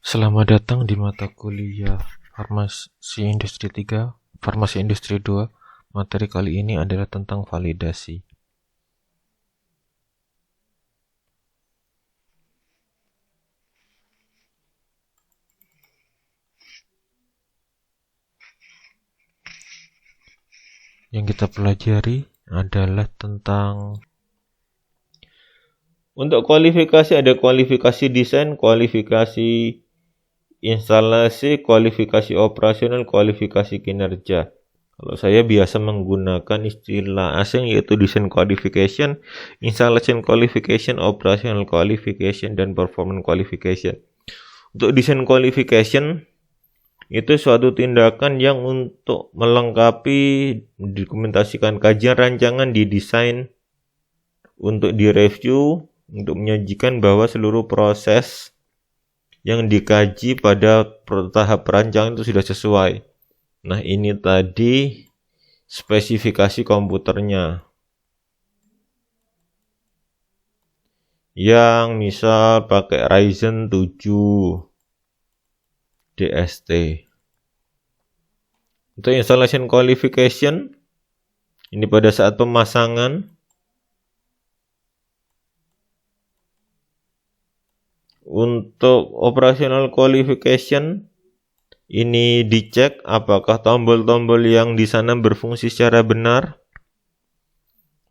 Selamat datang di mata kuliah Farmasi Industri 3, Farmasi Industri 2. Materi kali ini adalah tentang validasi. Yang kita pelajari adalah tentang Untuk kualifikasi ada kualifikasi desain, kualifikasi instalasi, kualifikasi operasional, kualifikasi kinerja. Kalau saya biasa menggunakan istilah asing yaitu design qualification, installation qualification, operational qualification, dan performance qualification. Untuk design qualification itu suatu tindakan yang untuk melengkapi, dokumentasikan kajian rancangan, didesain, untuk direview, untuk menyajikan bahwa seluruh proses yang dikaji pada tahap perancangan itu sudah sesuai. Nah, ini tadi spesifikasi komputernya. Yang misal pakai Ryzen 7 DST. Untuk installation qualification, ini pada saat pemasangan. Untuk operational qualification, ini dicek apakah tombol-tombol yang di sana berfungsi secara benar.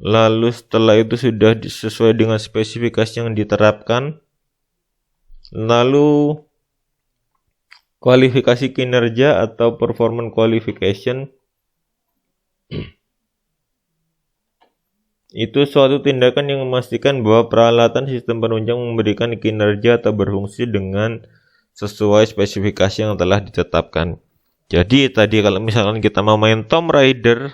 Lalu setelah itu sudah sesuai dengan spesifikasi yang diterapkan. Lalu kualifikasi kinerja atau performance qualification itu suatu tindakan yang memastikan bahwa peralatan sistem penunjang memberikan kinerja atau berfungsi dengan sesuai spesifikasi yang telah ditetapkan. Jadi tadi kalau misalkan kita mau main Tomb Raider,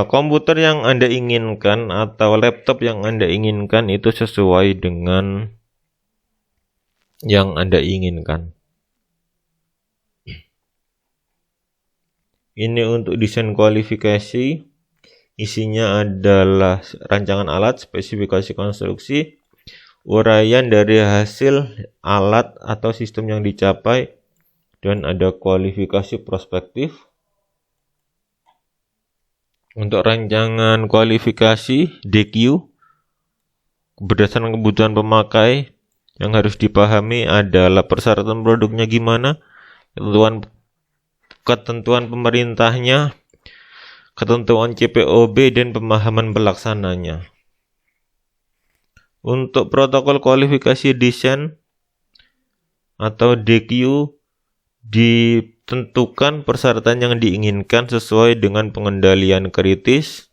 komputer yang Anda inginkan atau laptop yang Anda inginkan itu sesuai dengan yang Anda inginkan. Ini untuk desain kualifikasi. Isinya adalah rancangan alat, spesifikasi konstruksi, uraian dari hasil alat atau sistem yang dicapai, dan ada kualifikasi prospektif. Untuk rancangan kualifikasi DQ, berdasarkan kebutuhan pemakai, yang harus dipahami adalah persyaratan produknya gimana, ketentuan pemerintahnya, ketentuan CPOB, dan pemahaman pelaksananya. Untuk protokol kualifikasi desain atau DQ, ditentukan persyaratan yang diinginkan sesuai dengan pengendalian kritis.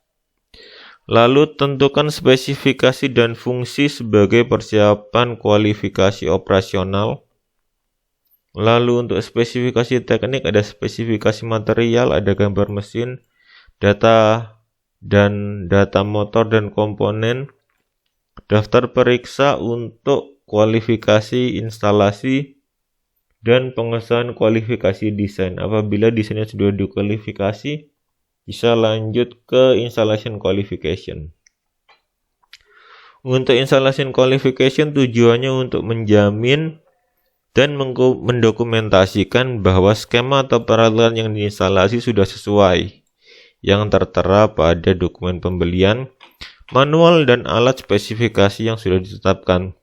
Lalu tentukan spesifikasi dan fungsi sebagai persiapan kualifikasi operasional. Lalu untuk spesifikasi teknik ada spesifikasi material, ada gambar mesin, data motor dan komponen, daftar periksa untuk kualifikasi instalasi, dan pengesahan kualifikasi desain. Apabila desainnya sudah dikualifikasi, bisa lanjut ke installation qualification. Untuk installation qualification tujuannya untuk menjamin dan mendokumentasikan bahwa skema atau peralatan yang diinstalasi sudah sesuai yang tertera pada dokumen pembelian, manual, dan alat spesifikasi yang sudah ditetapkan.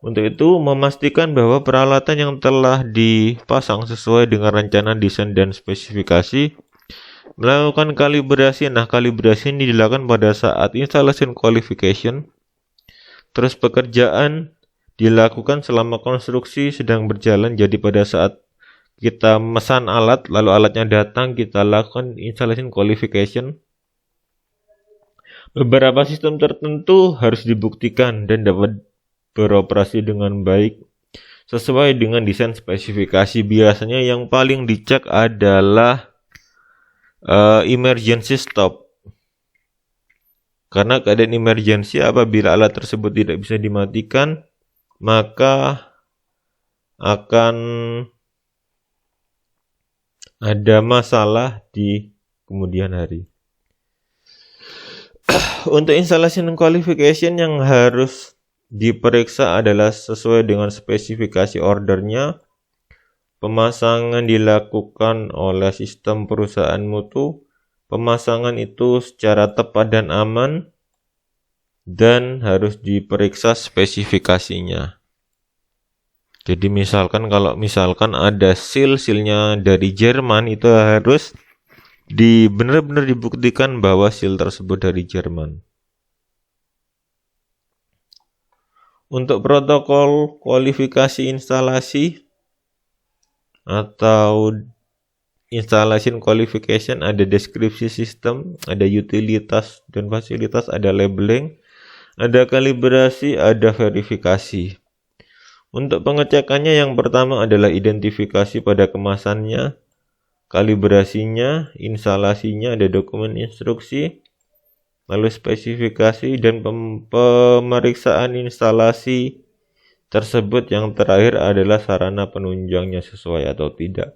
Untuk itu, memastikan bahwa peralatan yang telah dipasang sesuai dengan rencana desain dan spesifikasi, melakukan kalibrasi. Nah, kalibrasi ini dilakukan pada saat installation qualification. Terus pekerjaan dilakukan selama konstruksi sedang berjalan, jadi pada saat kita mesan alat, lalu alatnya datang, kita lakukan installation qualification. Beberapa sistem tertentu harus dibuktikan dan dapat beroperasi dengan baik sesuai dengan desain spesifikasi. Biasanya yang paling dicek adalah emergency stop. Karena keadaan emergency, apabila alat tersebut tidak bisa dimatikan, maka akan ada masalah di kemudian hari. Untuk installation qualification yang harus diperiksa adalah sesuai dengan spesifikasi ordernya, pemasangan dilakukan oleh sistem perusahaan mutu, pemasangan itu secara tepat dan aman, dan harus diperiksa spesifikasinya. Jadi kalau misalkan ada seal-sealnya dari Jerman, itu harus benar-benar dibuktikan bahwa seal tersebut dari Jerman. Untuk protokol kualifikasi instalasi atau installation qualification, ada deskripsi sistem, ada utilitas dan fasilitas, ada labeling, ada kalibrasi, ada verifikasi. Untuk pengecekannya yang pertama adalah identifikasi pada kemasannya, kalibrasinya, instalasinya, ada dokumen instruksi, lalu spesifikasi dan pemeriksaan instalasi tersebut. Yang terakhir adalah sarana penunjangnya sesuai atau tidak.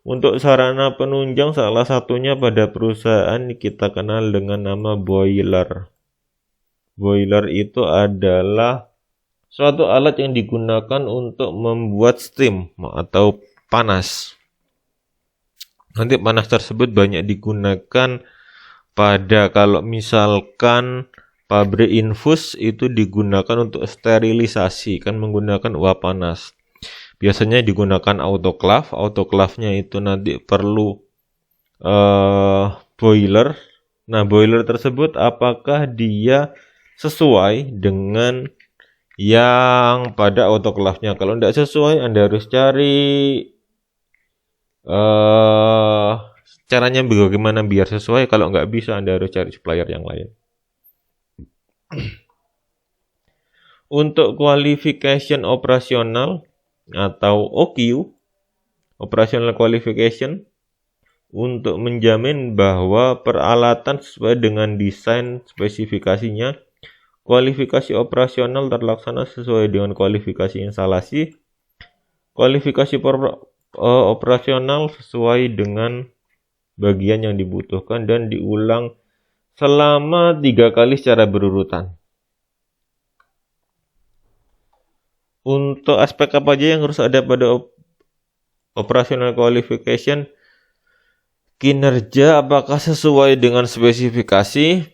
Untuk sarana penunjang salah satunya pada perusahaan kita kenal dengan nama boiler. Boiler itu adalah suatu alat yang digunakan untuk membuat steam atau panas. Nanti panas tersebut banyak digunakan pada kalau misalkan pabrik infus itu digunakan untuk sterilisasi, kan menggunakan uap panas. Biasanya digunakan autoclave. Autoclave-nya itu nanti perlu boiler. Nah, boiler tersebut apakah dia sesuai dengan yang pada autoclave-nya? Kalau tidak sesuai, Anda harus cari caranya bagaimana biar sesuai. Kalau nggak bisa, Anda harus cari supplier yang lain. Untuk qualification operasional atau OQ, operational qualification, untuk menjamin bahwa peralatan sesuai dengan desain spesifikasinya. Kualifikasi operasional terlaksana sesuai dengan kualifikasi instalasi. Kualifikasi operasional sesuai dengan bagian yang dibutuhkan dan diulang selama 3 kali secara berurutan. Untuk aspek apa aja yang harus ada pada operational qualification? Kinerja apakah sesuai dengan spesifikasi,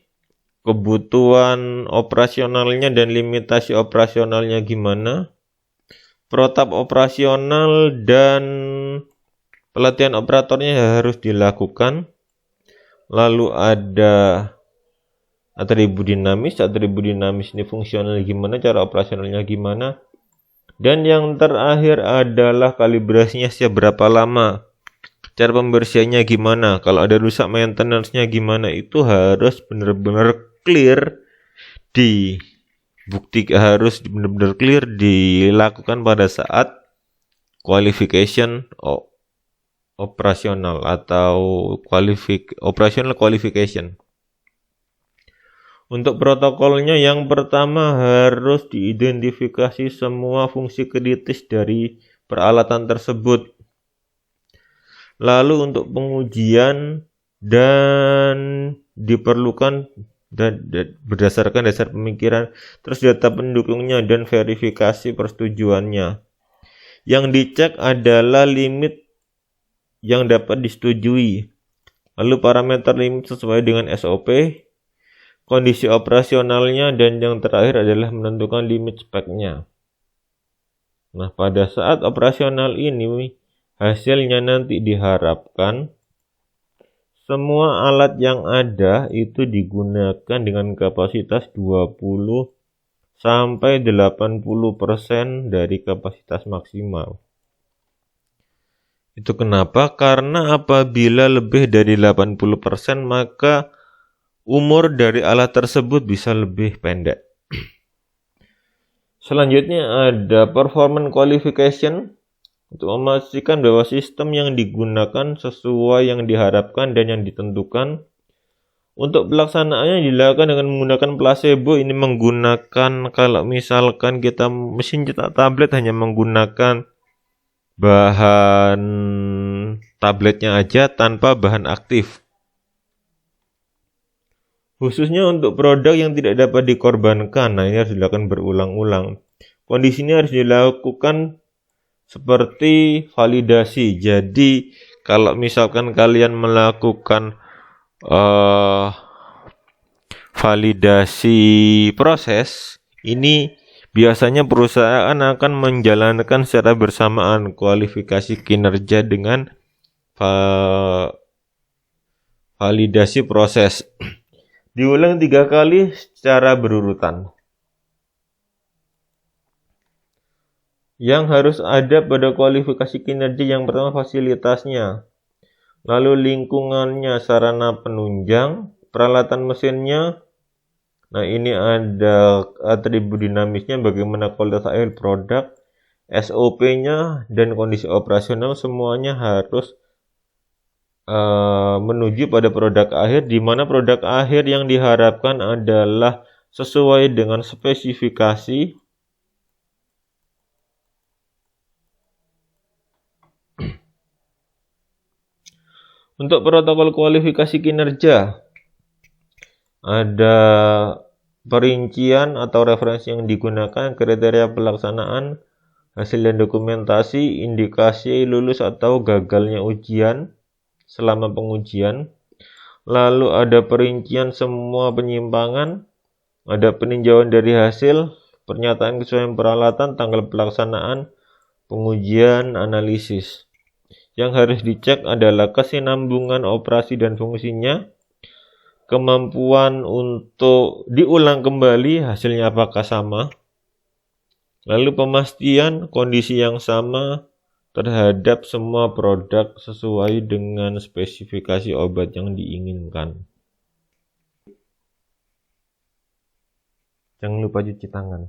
kebutuhan operasionalnya dan limitasi operasionalnya gimana, protap operasional dan pelatihan operatornya harus dilakukan. Lalu ada atribut dinamis ini fungsional gimana, cara operasionalnya gimana. Dan yang terakhir adalah kalibrasinya seberapa lama, cara pembersihannya gimana, kalau ada rusak maintenance-nya gimana. Itu harus benar-benar clear harus benar-benar clear dilakukan pada saat qualification operasional atau operational qualification. Untuk protokolnya, yang pertama harus diidentifikasi semua fungsi kritis dari peralatan tersebut. Lalu untuk pengujian dan diperlukan dan berdasarkan dasar pemikiran, terus data pendukungnya dan verifikasi persetujuannya. Yang dicek adalah limit yang dapat disetujui, lalu parameter limit sesuai dengan SOP, kondisi operasionalnya, dan yang terakhir adalah menentukan limit speknya. Nah, pada saat operasional ini hasilnya nanti diharapkan semua alat yang ada itu digunakan dengan kapasitas 20 sampai 80% dari kapasitas maksimal. Itu kenapa? Karena apabila lebih dari 80%, maka umur dari alat tersebut bisa lebih pendek. Selanjutnya ada performance qualification, untuk memastikan bahwa sistem yang digunakan sesuai yang diharapkan dan yang ditentukan. Untuk pelaksanaannya dilakukan dengan menggunakan placebo. Ini menggunakan kalau misalkan kita mesin cetak tablet hanya menggunakan bahan tabletnya aja tanpa bahan aktif. Khususnya untuk produk yang tidak dapat dikorbankan. Nah, ini harus dilakukan berulang-ulang. Kondisi ini harus dilakukan seperti validasi. Jadi, kalau misalkan kalian melakukan validasi proses, ini biasanya perusahaan akan menjalankan secara bersamaan kualifikasi kinerja dengan validasi proses. Diulang 3 kali secara berurutan. Yang harus ada pada kualifikasi kinerja yang pertama fasilitasnya, lalu lingkungannya, sarana penunjang, peralatan mesinnya. Nah, ini ada atribut dinamisnya, bagaimana kualitas akhir produk, SOP-nya, dan kondisi operasional. Semuanya harus menuju pada produk akhir, di mana produk akhir yang diharapkan adalah sesuai dengan spesifikasi untuk protokol kualifikasi kinerja. Ada perincian atau referensi yang digunakan, kriteria pelaksanaan, hasil dan dokumentasi, indikasi lulus atau gagalnya ujian selama pengujian. Lalu ada perincian semua penyimpangan, ada peninjauan dari hasil, pernyataan kesesuaian peralatan, tanggal pelaksanaan, pengujian, analisis. Yang harus dicek adalah kesinambungan operasi dan fungsinya, kemampuan untuk diulang kembali hasilnya apakah sama, lalu pemastian kondisi yang sama terhadap semua produk sesuai dengan spesifikasi obat yang diinginkan. Jangan lupa cuci tangan.